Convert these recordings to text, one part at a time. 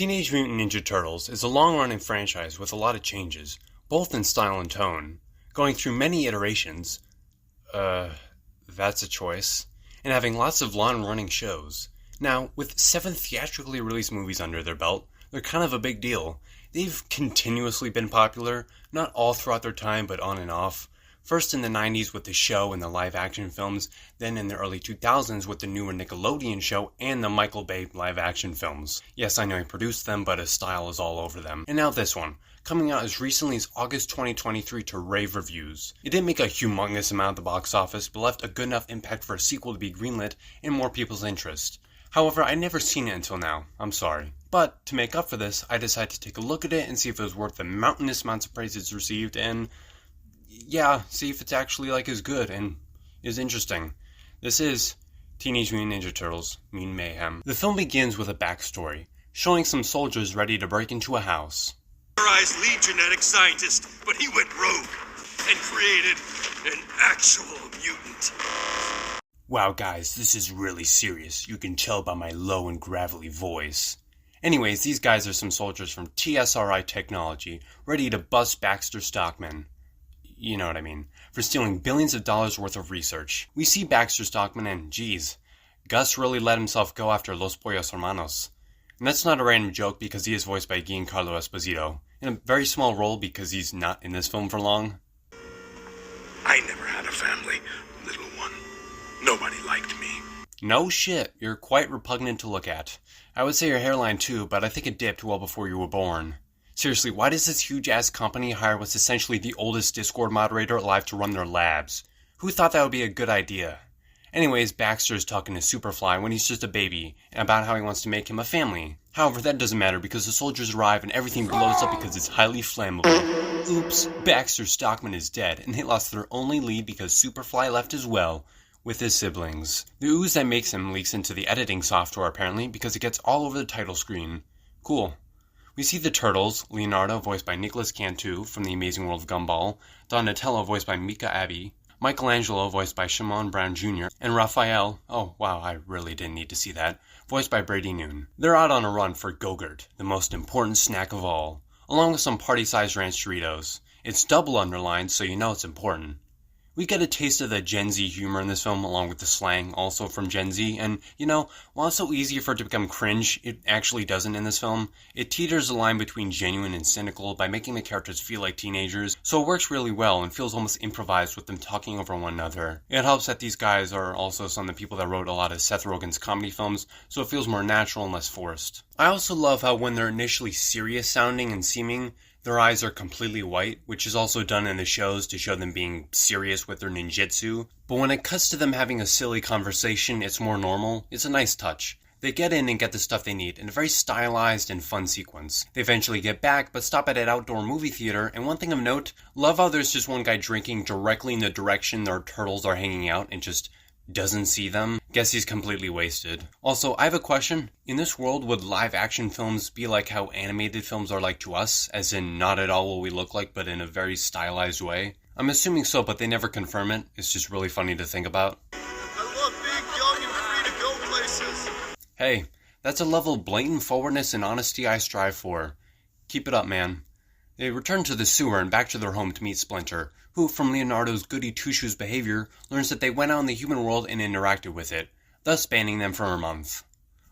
Teenage Mutant Ninja Turtles is a long-running franchise with a lot of changes, both in style and tone, going through many iterations, that's a choice, and having lots of long-running shows. Now, with 7 theatrically released movies under their belt, they're kind of a big deal. They've continuously been popular, not all throughout their time, but on and off. First in the 90s with the show and the live-action films, then in the early 2000s with the newer Nickelodeon show and the Michael Bay live-action films. Yes, I know he produced them, but his style is all over them. And now this one, coming out as recently as August 2023 to rave reviews. It didn't make a humongous amount at the box office, but left a good enough impact for a sequel to be greenlit and more people's interest. However, I'd never seen it until now. I'm sorry. But, to make up for this, I decided to take a look at it and see if it was worth the mountainous amounts of praise it's received, and yeah, see if it's actually as good and is interesting. This is Teenage Mutant Ninja Turtles, Mutant Mayhem. The film begins with a backstory, showing some soldiers ready to break into a house. Lead genetic scientist, but he went rogue and created an actual mutant. Wow guys, this is really serious. You can tell by my low and gravelly voice. Anyways, these guys are some soldiers from TSRI Technology, ready to bust Baxter Stockman. You know what I mean, for stealing billions of dollars worth of research. We see Baxter Stockman and, geez, Gus really let himself go after Los Pollos Hermanos. And that's not a random joke because he is voiced by Giancarlo Esposito, in a very small role because he's not in this film for long. I never had a family, little one. Nobody liked me. No shit, you're quite repugnant to look at. I would say your hairline too, but I think it dipped well before you were born. Seriously, why does this huge-ass company hire what's essentially the oldest Discord moderator alive to run their labs? Who thought that would be a good idea? Anyways, Baxter's talking to Superfly when he's just a baby, about how he wants to make him a family. However, that doesn't matter because the soldiers arrive and everything blows up because it's highly flammable. Oops, Baxter Stockman is dead, and they lost their only lead because Superfly left as well, with his siblings. The ooze that makes him leaks into the editing software apparently because it gets all over the title screen. Cool. We see the Turtles, Leonardo voiced by Nicholas Cantu from The Amazing World of Gumball, Donatello voiced by Mika Abbey, Michelangelo voiced by Shimon Brown Jr., and Raphael, oh wow, I really didn't need to see that, voiced by Brady Noon. They're out on a run for Go-Gurt, the most important snack of all, along with some party-sized ranch Doritos. It's double underlined, so you know it's important. We get a taste of the Gen Z humor in this film, along with the slang also from Gen Z, and, while it's so easy for it to become cringe, it actually doesn't in this film. It teeters the line between genuine and cynical by making the characters feel like teenagers, so it works really well and feels almost improvised with them talking over one another. It helps that these guys are also some of the people that wrote a lot of Seth Rogen's comedy films, so it feels more natural and less forced. I also love how when they're initially serious sounding and seeming, their eyes are completely white, which is also done in the shows to show them being serious with their ninjutsu. But when it cuts to them having a silly conversation, it's more normal. It's a nice touch. They get in and get the stuff they need in a very stylized and fun sequence. They eventually get back, but stop at an outdoor movie theater, and one thing of note, love how there's just one guy drinking directly in the direction their turtles are hanging out and just doesn't see them. Guess he's completely wasted. Also, I have a question. In this world, would live-action films be like how animated films are like to us? As in, not at all what we look like, but in a very stylized way? I'm assuming so, but they never confirm it. It's just really funny to think about. I love being young and free to go places. Hey, that's a level of blatant forwardness and honesty I strive for. Keep it up, man. They return to the sewer and back to their home to meet Splinter, who, from Leonardo's goody two-shoes behavior, learns that they went out in the human world and interacted with it, thus banning them for a month.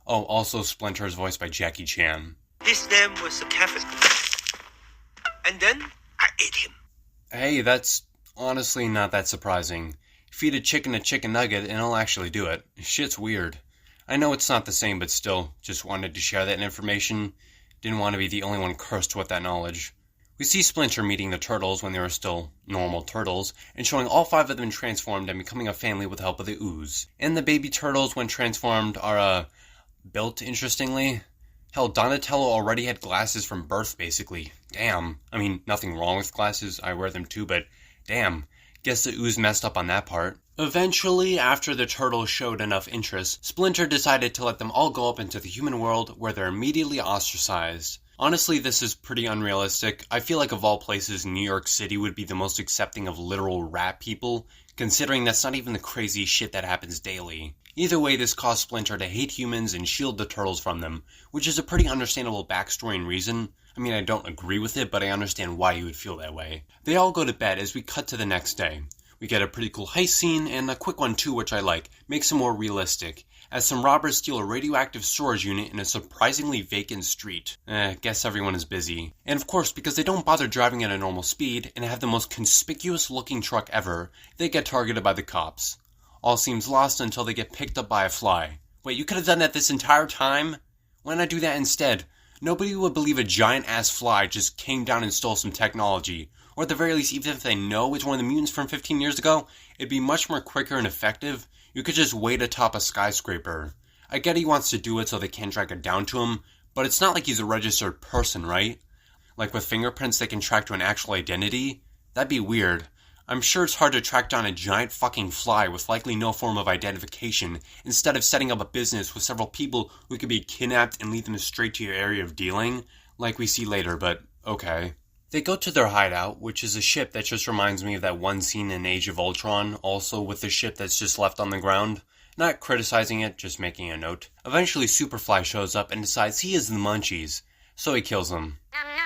Oh, also Splinter is voiced by Jackie Chan. His name was Kevin. And then I ate him. Hey, that's honestly not that surprising. Feed a chicken nugget and it'll actually do it. Shit's weird. I know it's not the same, but still, just wanted to share that information. Didn't want to be the only one cursed with that knowledge. We see Splinter meeting the Turtles when they were still normal turtles, and showing all 5 of them transformed and becoming a family with the help of the ooze. And the baby turtles, when transformed, are, built interestingly. Hell, Donatello already had glasses from birth, basically. Damn. I mean, nothing wrong with glasses, I wear them too, but damn. Guess the ooze messed up on that part. Eventually, after the Turtles showed enough interest, Splinter decided to let them all go up into the human world, where they're immediately ostracized. Honestly, this is pretty unrealistic. I feel like of all places, New York City would be the most accepting of literal rat people, considering that's not even the crazy shit that happens daily. Either way, this caused Splinter to hate humans and shield the turtles from them, which is a pretty understandable backstory and reason. I mean, I don't agree with it, but I understand why he would feel that way. They all go to bed as we cut to the next day. We get a pretty cool heist scene, and a quick one too, which I like, makes it more realistic, as some robbers steal a radioactive storage unit in a surprisingly vacant street. Guess everyone is busy. And of course, because they don't bother driving at a normal speed, and have the most conspicuous looking truck ever, they get targeted by the cops. All seems lost until they get picked up by a fly. Wait, you could have done that this entire time? Why not do that instead? Nobody would believe a giant-ass fly just came down and stole some technology. Or at the very least, even if they know it's one of the mutants from 15 years ago, it'd be much more quicker and effective. You could just wait atop a skyscraper. I get he wants to do it so they can't track it down to him, but it's not like he's a registered person, right? Like with fingerprints they can track to an actual identity? That'd be weird. I'm sure it's hard to track down a giant fucking fly with likely no form of identification instead of setting up a business with several people who could be kidnapped and lead them straight to your area of dealing, like we see later, but okay. They go to their hideout, which is a ship that just reminds me of that one scene in Age of Ultron, also with the ship that's just left on the ground. Not criticizing it, just making a note. Eventually Superfly shows up and decides he is the Munchies, so he kills him.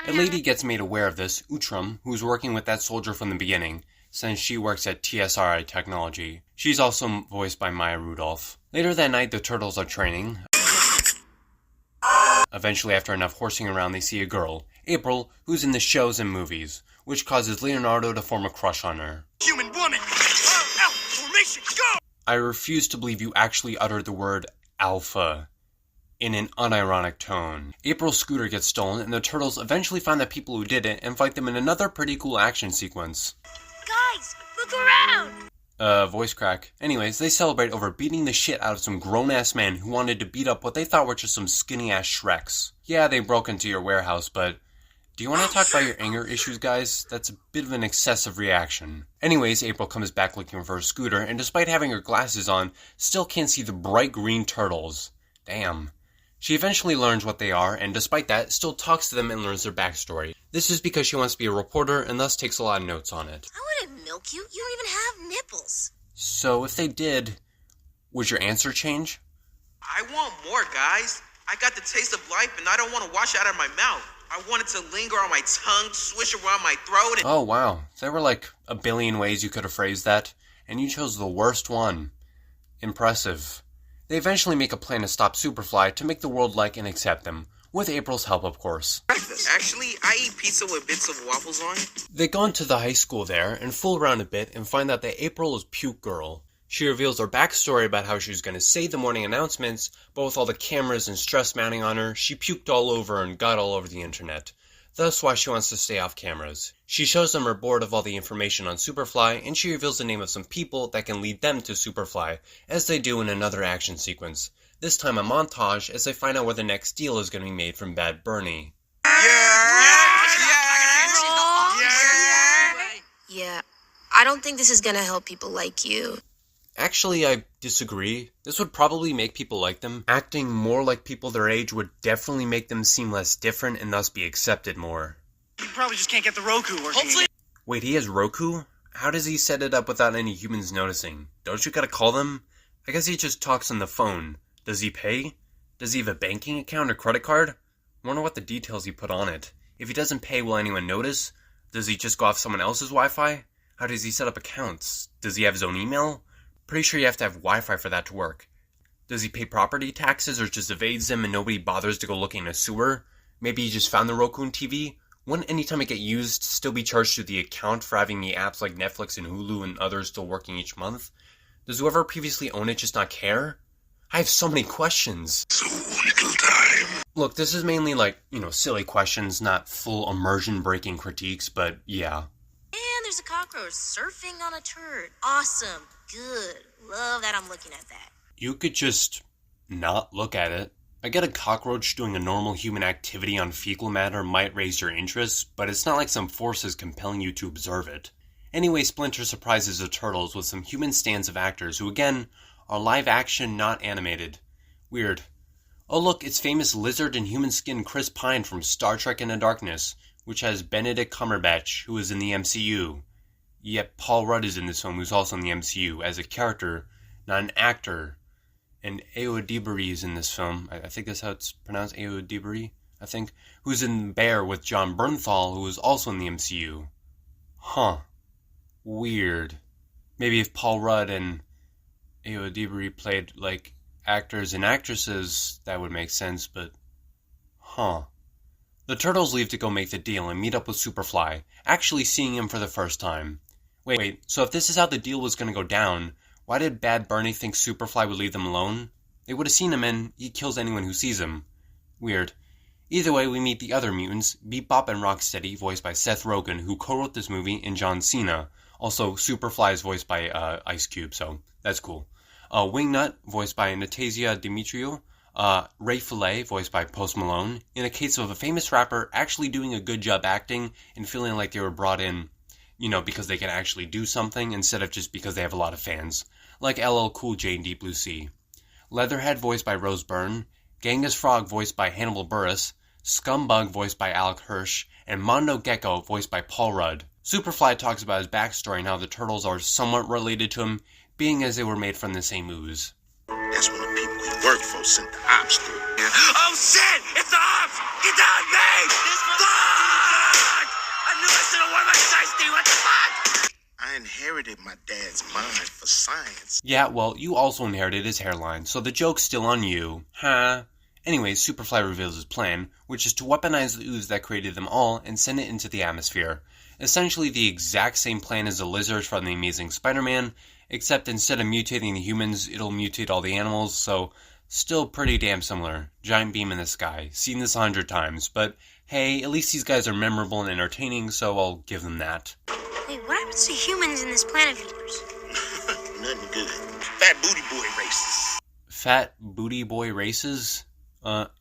A lady gets made aware of this, Utrum, who's working with that soldier from the beginning, since she works at TSRI Technology. She's also voiced by Maya Rudolph. Later that night, the turtles are training. Eventually, after enough horsing around, they see a girl, April, who's in the shows and movies, which causes Leonardo to form a crush on her. Human woman! Alpha formation, go! I refuse to believe you actually uttered the word alpha in an unironic tone. April's scooter gets stolen, and the turtles eventually find the people who did it and fight them in another pretty cool action sequence. Guys, look around! Voice crack. Anyways, they celebrate over beating the shit out of some grown-ass men who wanted to beat up what they thought were just some skinny-ass Shreks. Yeah, they broke into your warehouse, but do you want to talk about your anger issues, guys? That's a bit of an excessive reaction. Anyways, April comes back looking for her scooter, and despite having her glasses on, still can't see the bright green turtles. Damn. She eventually learns what they are, and despite that, still talks to them and learns their backstory. This is because she wants to be a reporter, and thus takes a lot of notes on it. I wouldn't milk you. You don't even have nipples. So if they did, would your answer change? I want more, guys. I got the taste of life, and I don't want to wash it out of my mouth. I want it to linger on my tongue, swish around my throat, and... Oh, wow. There were like a billion ways you could have phrased that, and you chose the worst one. Impressive. They eventually make a plan to stop Superfly to make the world like and accept them, with April's help, of course. Actually, I eat pizza with bits of waffles on it. They go into the high school there and fool around a bit and find out that April is Puke Girl. She reveals her backstory about how she was going to say the morning announcements, but with all the cameras and stress mounting on her, she puked all over and got all over the internet. Thus why she wants to stay off cameras. She shows them her board of all the information on Superfly, and she reveals the name of some people that can lead them to Superfly, as they do in another action sequence. This time a montage as they find out where the next deal is going to be made from Bad Bernie. Yeah, I don't think this is gonna help people like you. Actually, I disagree. This would probably make people like them. Acting more like people their age would definitely make them seem less different and thus be accepted more. You probably just can't get the Roku working. Hopefully. Wait, he has Roku? How does he set it up without any humans noticing? Don't you gotta call them? I guess he just talks on the phone. Does he pay? Does he have a banking account or credit card? Wonder what the details he put on it. If he doesn't pay, will anyone notice? Does he just go off someone else's Wi-Fi? How does he set up accounts? Does he have his own email? Pretty sure you have to have Wi-Fi for that to work. Does he pay property taxes or just evades them and nobody bothers to go looking in a sewer? Maybe he just found the Roku TV? Wouldn't any time it get used still be charged to the account for having the apps like Netflix and Hulu and others still working each month? Does whoever previously owned it just not care? I have so many questions. So little time. Look, this is mainly like, silly questions, not full immersion-breaking critiques, but yeah. And there's a cockroach surfing on a turd. Awesome. Good. Love that I'm looking at that. You could just not look at it. I get a cockroach doing a normal human activity on fecal matter might raise your interest, but it's not like some force is compelling you to observe it. Anyway, Splinter surprises the turtles with some human stands of actors who, again, are live action, not animated. Weird. Oh look, it's famous lizard and human skin Chris Pine from Star Trek Into Darkness, which has Benedict Cumberbatch, who is in the MCU. Yet Paul Rudd is in this film, who's also in the MCU, as a character, not an actor. and Aodibari is in this film. I think that's how it's pronounced, Aodibari, I think. Who's in Bear with John Bernthal, who is also in the MCU. Huh. Weird. Maybe if Paul Rudd and Aodibari played, like, actors and actresses, that would make sense, but... Huh. The Turtles leave to go make the deal and meet up with Superfly, actually seeing him for the first time. Wait, so if this is how the deal was going to go down, why did Bad Bernie think Superfly would leave them alone? They would have seen him and he kills anyone who sees him. Weird. Either way, we meet the other mutants, Bebop and Rocksteady, voiced by Seth Rogen, who co-wrote this movie, and John Cena. Also, Superfly is voiced by Ice Cube, so that's cool. Wingnut, voiced by Nastasia Dimitriou. Ray Fillet, voiced by Post Malone, in a case of a famous rapper actually doing a good job acting and feeling like they were brought in, because they can actually do something instead of just because they have a lot of fans, like LL Cool J and Deep Blue Sea. Leatherhead, voiced by Rose Byrne, Genghis Frog, voiced by Hannibal Buress, Scumbug, voiced by Alec Hirsch, and Mondo Gecko, voiced by Paul Rudd. Superfly talks about his backstory and how the Turtles are somewhat related to him, being as they were made from the same ooze. That's when the people he worked for sent the ops through. Oh shit! It's the ops! Get down, me! Fuck! I knew I should have worn my shiesty. What the fuck? I inherited my dad's mind for science. Yeah, well, you also inherited his hairline, so the joke's still on you. Huh? Anyways, Superfly reveals his plan, which is to weaponize the ooze that created them all and send it into the atmosphere. Essentially the exact same plan as the lizards from The Amazing Spider-Man, except instead of mutating the humans, it'll mutate all the animals, so still pretty damn similar. Giant beam in the sky. Seen this 100 times, but hey, at least these guys are memorable and entertaining, so I'll give them that. Wait, what happens to humans in this planet of yours? Nothing good. Fat booty boy races. Fat booty boy races?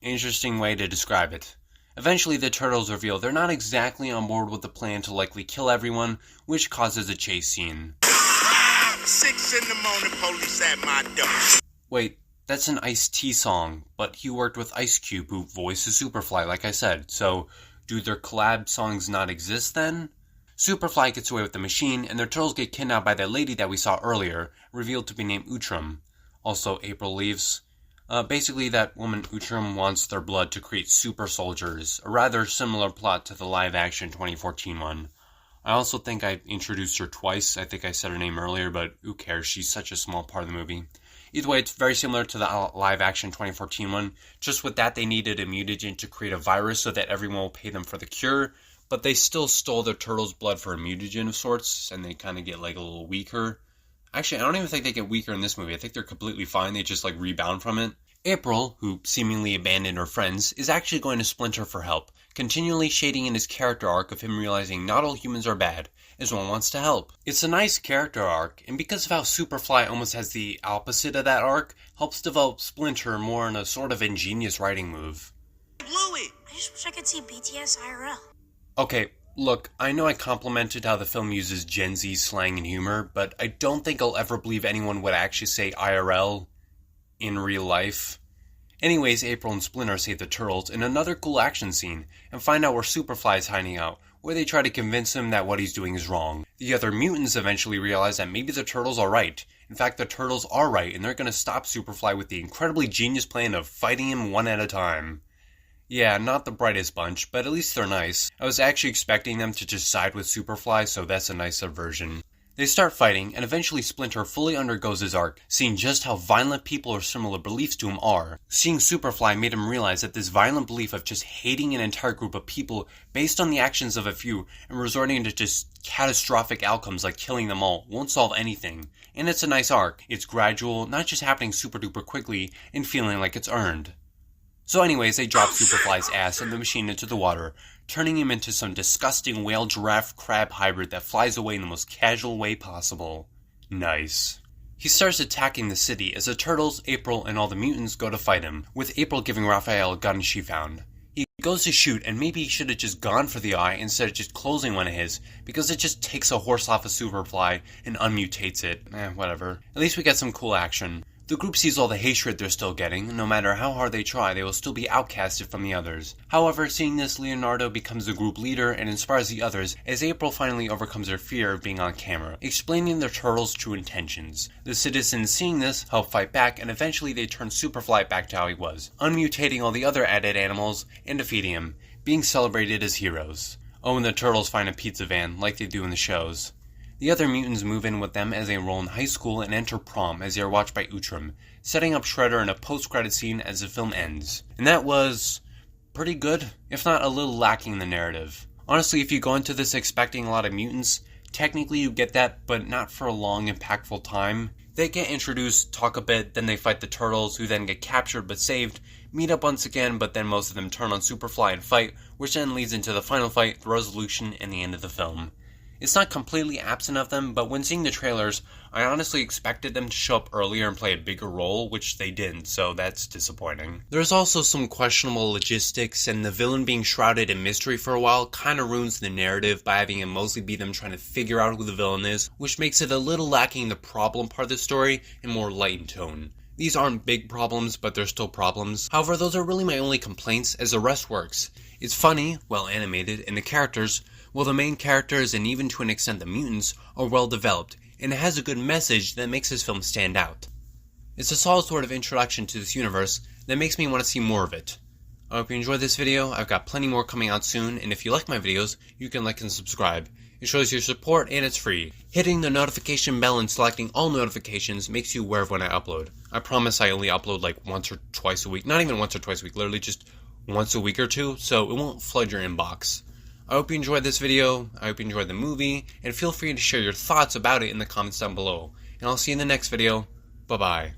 Interesting way to describe it. Eventually, the Turtles reveal they're not exactly on board with the plan to likely kill everyone, which causes a chase scene. 6 in the morning, police at my door. Wait, that's an Ice-T song, but he worked with Ice Cube, who voices Superfly, like I said, so do their collab songs not exist then? Superfly gets away with the machine, and their Turtles get kidnapped by that lady that we saw earlier, revealed to be named Utrum. Also, April leaves. Basically, that woman Utrum wants their blood to create super soldiers, a rather similar plot to the live-action 2014 one. I also think I introduced her twice. I think I said her name earlier, but who cares? She's such a small part of the movie. Either way, it's very similar to the live-action 2014 one. Just with that, they needed a mutagen to create a virus so that everyone will pay them for the cure, but they still stole their Turtles' blood for a mutagen of sorts, and they kind of get like a little weaker. Actually, I don't even think they get weaker in this movie. I think they're completely fine. They just rebound from it. April, who seemingly abandoned her friends, is actually going to Splinter for help, continually shading in his character arc of him realizing not all humans are bad, as one wants to help. It's a nice character arc, and because of how Superfly almost has the opposite of that arc, helps develop Splinter more in a sort of ingenious writing move. Blew it. I just wish I could see BTS IRL. Okay, look, I know I complimented how the film uses Gen Z slang and humor, but I don't think I'll ever believe anyone would actually say IRL in real life. Anyways, April and Splinter save the Turtles in another cool action scene, and find out where Superfly is hiding out, where they try to convince him that what he's doing is wrong. The other mutants eventually realize that maybe the Turtles are right. In fact, the Turtles are right, and they're going to stop Superfly with the incredibly genius plan of fighting him one at a time. Yeah, not the brightest bunch, but at least they're nice. I was actually expecting them to just side with Superfly, so that's a nice subversion. They start fighting, and eventually Splinter fully undergoes his arc, seeing just how violent people or similar beliefs to him are. Seeing Superfly made him realize that this violent belief of just hating an entire group of people based on the actions of a few and resorting to just catastrophic outcomes like killing them all won't solve anything. And it's a nice arc. It's gradual, not just happening super duper quickly and feeling like it's earned. So anyways, they drop Superfly's ass and the machine into the water, turning him into some disgusting whale-giraffe-crab hybrid that flies away in the most casual way possible. Nice. He starts attacking the city as the Turtles, April, and all the mutants go to fight him, with April giving Raphael a gun she found. He goes to shoot, and maybe he should have just gone for the eye instead of just closing one of his, because it just takes a horse off of Superfly and unmutates it. Whatever. At least we get some cool action. The group sees all the hatred they're still getting. No matter how hard they try, they will still be outcasted from the others. However, seeing this, Leonardo becomes the group leader and inspires the others as April finally overcomes her fear of being on camera, explaining the turtles' true intentions. The citizens seeing this help fight back, and eventually they turn Superfly back to how he was, unmutating all the other added animals and defeating him, being celebrated as heroes. Oh, and the turtles find a pizza van, like they do in the shows. The other mutants move in with them as they enroll in high school and enter prom as they are watched by Utrum, setting up Shredder in a post-credit scene as the film ends. And that was pretty good, if not a little lacking in the narrative. Honestly, if you go into this expecting a lot of mutants, technically you get that, but not for a long, impactful time. They get introduced, talk a bit, then they fight the turtles, who then get captured but saved, meet up once again, but then most of them turn on Superfly and fight, which then leads into the final fight, the resolution, and the end of the film. It's not completely absent of them, but when seeing the trailers, I honestly expected them to show up earlier and play a bigger role, which they didn't, so that's disappointing. There's also some questionable logistics, and the villain being shrouded in mystery for a while kinda ruins the narrative by having it mostly be them trying to figure out who the villain is, which makes it a little lacking in the problem part of the story and more light in tone. These aren't big problems, but they're still problems. However, those are really my only complaints, as the rest works. It's funny, well animated, and the characters, well, the main characters and even to an extent the mutants are well developed, and it has a good message that makes this film stand out. It's a solid sort of introduction to this universe that makes me want to see more of it. I hope you enjoyed this video. I've got plenty more coming out soon, and if you like my videos, you can like and subscribe. It shows your support and it's free. Hitting the notification bell and selecting all notifications makes you aware of when I upload. I promise I only upload like once or twice a week. Not even once or twice a week, literally just once a week or two, so it won't flood your inbox. I hope you enjoyed this video, I hope you enjoyed the movie, and feel free to share your thoughts about it in the comments down below. And I'll see you in the next video. Bye bye.